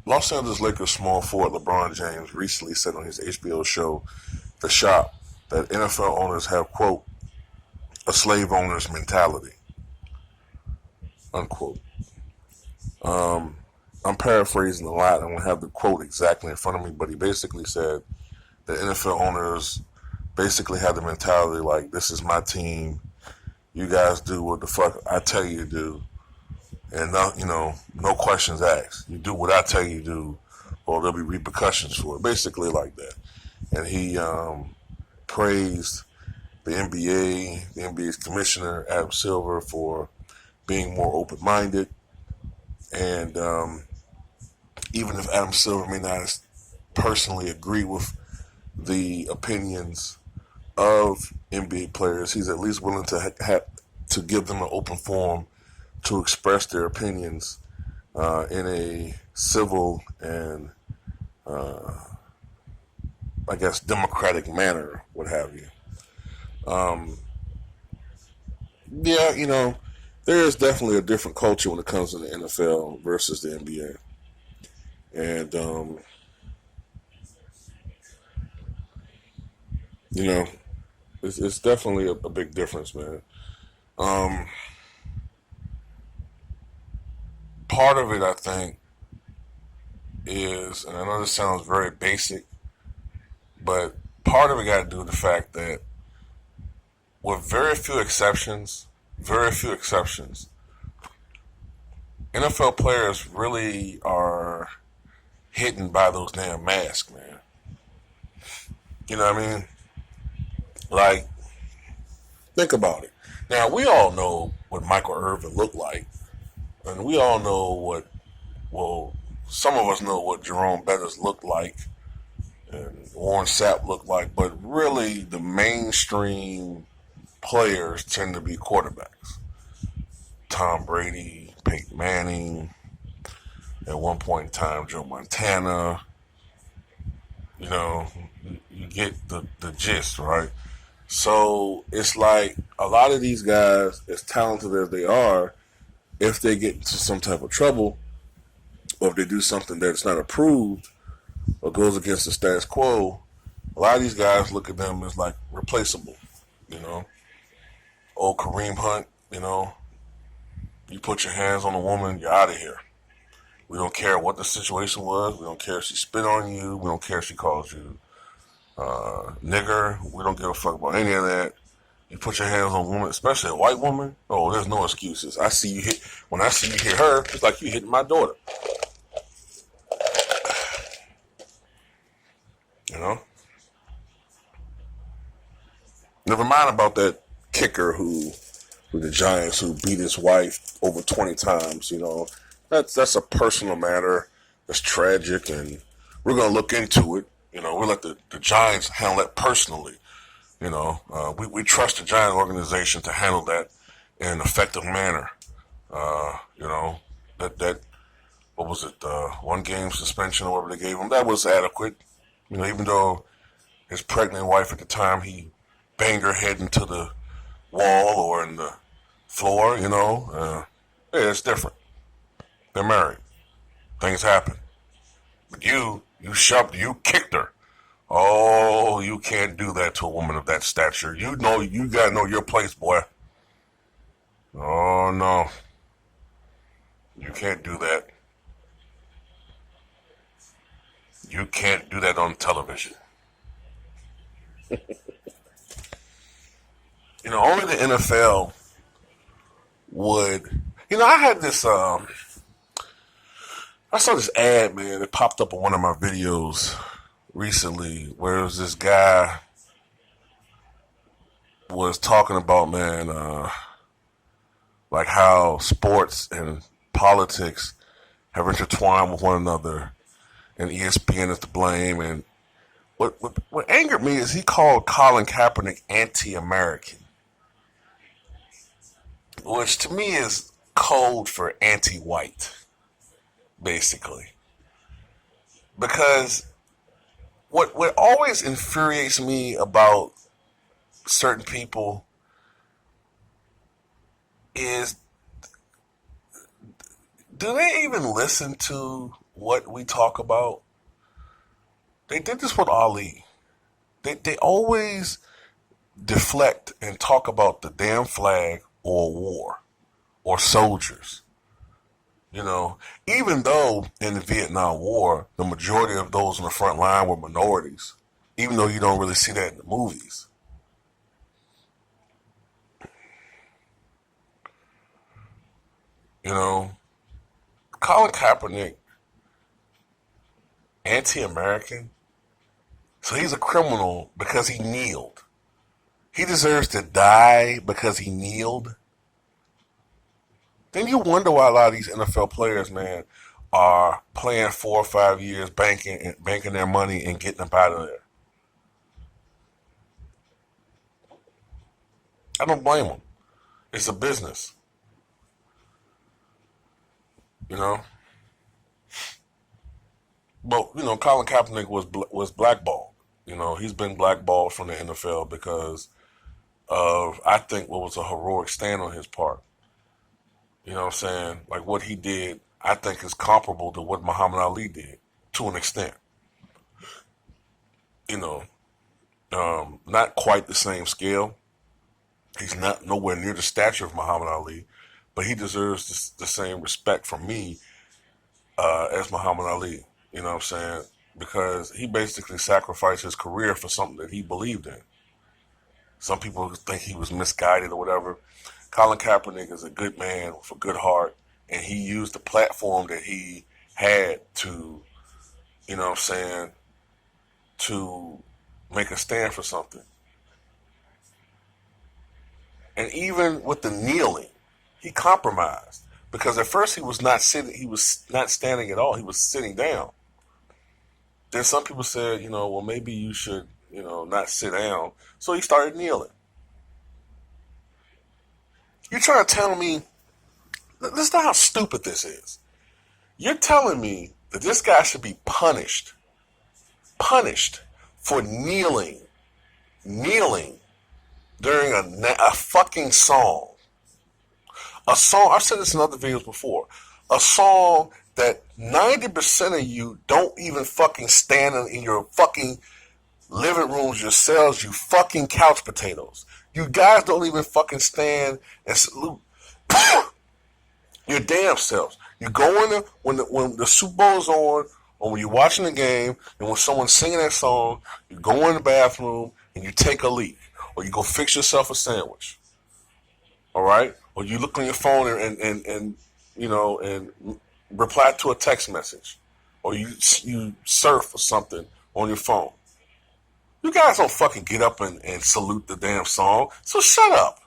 Los Angeles Lakers small forward LeBron James recently said on his HBO show, The Shop, that NFL owners have, quote, a slave owner's mentality, unquote. Um, I'm paraphrasing a lot. I don't have the quote exactly in front of me, but he basically said the NFL owners basically have the mentality like, this is my team. You guys do what the fuck I tell you to do, and no questions asked. You do what I tell you to do, or there'll be repercussions for it. Basically, like that. And he praised the NBA's commissioner Adam Silver for being more open-minded, and even if Adam Silver may not personally agree with the opinions of NBA players, he's at least willing to give them an open forum to express their opinions in a civil and I guess democratic manner, what have you. Um, yeah, there is definitely a different culture when it comes to the NFL versus the NBA, and you know, it's definitely a big difference, man. Um, Part of it, I think, is, and I know this sounds very basic, but part of it got to do with the fact that, with very few exceptions, NFL players really are hidden by those damn masks, man. You know what I mean? Like, think about it. Now, we all know what Michael Irvin looked like, and we all know well, some of us know what Jerome Bettis looked like, and Warren Sapp looked like, but really the mainstream players tend to be quarterbacks. Tom Brady, Peyton Manning, at one point in time, Joe Montana. You know, you get the gist, right? So it's like a lot of these guys, as talented as they are, if they get into some type of trouble, or if they do something that's not approved or goes against the status quo, a lot of these guys look at them as like replaceable. You know, old Kareem Hunt. You put your hands on a woman, you're out of here. We don't care what the situation was. We don't care if she spit on you. We don't care if she calls you nigger. We don't give a fuck about any of that. You put your hands on a woman, especially a white woman. Oh, there's no excuses. When I see you hit her, it's like you hitting my daughter. You know. Never mind about that kicker who with the Giants who beat his wife over 20 times. That's a personal matter. That's tragic, and we're gonna look into it. We'll let the Giants handle that personally. We trust the Giant organization to handle that in an effective manner. That what was it? 1 game suspension or whatever they gave him, that was adequate. Even though his pregnant wife at the time, he banged her head into the wall or in the floor. Yeah, it's different. They're married. Things happen. But you kicked her. Oh, you can't do that to a woman of that stature. You gotta know your place, boy. Oh no, you can't do that. You can't do that on television. Only the NFL would. I had this. I saw this ad, man. It popped up on one of my videos recently, where it was this guy was talking about, man, like how sports and politics have intertwined with one another, and ESPN is to blame. And what angered me is he called Colin Kaepernick anti-American, which to me is code for anti-white, basically. Because what always infuriates me about certain people is do they even listen to what we talk about? They did this with Ali. They always deflect and talk about the damn flag or war or soldiers. You know, even though in the Vietnam War, the majority of those on the front line were minorities, even though you don't really see that in the movies. You know, Colin Kaepernick, anti-American, so he's a criminal because he kneeled. He deserves to die because he kneeled. Then you wonder why a lot of these NFL players, man, are playing 4 or 5 years, banking their money and getting up out of there. I don't blame them. It's a business, you know. But Colin Kaepernick was blackballed. You know, he's been blackballed from the NFL because of, I think, what was a heroic stand on his part. You know what I'm saying? Like what he did, I think is comparable to what Muhammad Ali did to an extent. You know, not quite the same scale. He's not nowhere near the stature of Muhammad Ali, but he deserves the same respect from me as Muhammad Ali. You know what I'm saying? Because he basically sacrificed his career for something that he believed in. Some people think he was misguided or whatever. Colin Kaepernick is a good man with a good heart, and he used the platform that he had to, you know what I'm saying, to make a stand for something. And even with the kneeling, he compromised because at first he was not standing at all. He was sitting down. Then some people said, well, maybe you should, not sit down. So he started kneeling. You're trying to tell me, listen to how stupid this is. You're telling me that this guy should be punished for kneeling during a fucking song. A song, I've said this in other videos before, a song that 90% of you don't even fucking stand in your fucking living rooms yourselves, you fucking couch potatoes. You guys don't even fucking stand and salute your damn selves. You go in there when the Super Bowl's on, or when you're watching the game, and when someone's singing that song, you go in the bathroom and you take a leak, or you go fix yourself a sandwich. All right? Or you look on your phone and reply to a text message, or you surf or something on your phone. You guys don't fucking get up and salute the damn song, so shut up.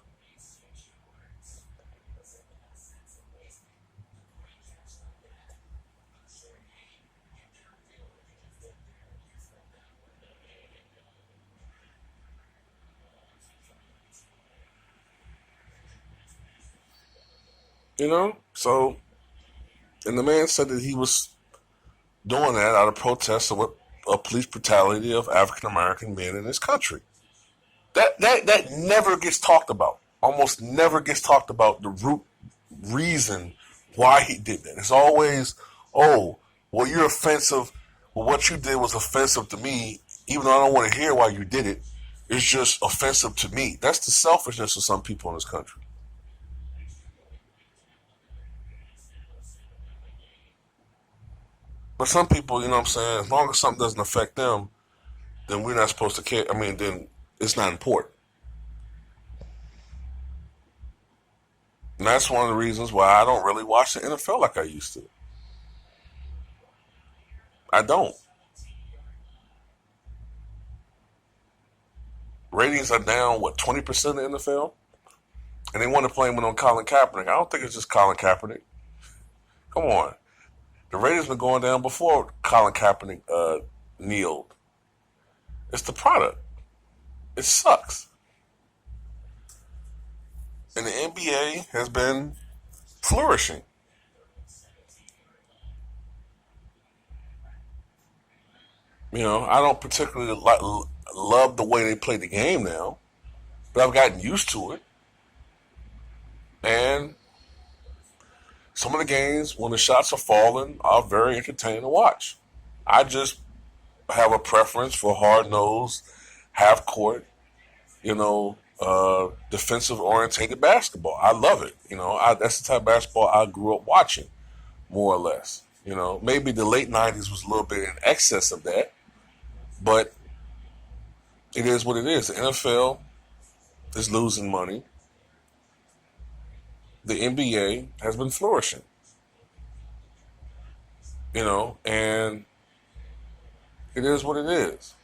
So, and the man said that he was doing that out of protest of police brutality of African American men in this country. That never gets talked about. Almost never gets talked about the root reason why he did that. It's always, oh, well, you're offensive. Well, what you did was offensive to me, even though I don't want to hear why you did it. It's just offensive to me. That's the selfishness of some people in this country. But some people, you know what I'm saying, as long as something doesn't affect them, then we're not supposed to care. I mean, then it's not important. And that's one of the reasons why I don't really watch the NFL like I used to. I don't. Ratings are down, 20% in the NFL? And they want to blame it on Colin Kaepernick. I don't think it's just Colin Kaepernick. Come on. The ratings been going down before Colin Kaepernick kneeled. It's the product. It sucks. And the NBA has been flourishing. I don't particularly love the way they play the game now, but I've gotten used to it. And some of the games when the shots are falling are very entertaining to watch. I just have a preference for hard nosed, half court, defensive orientated basketball. I love it. That's the type of basketball I grew up watching, more or less. Maybe the late '90s was a little bit in excess of that, but it is what it is. The NFL is losing money. The NBA has been flourishing, and it is what it is.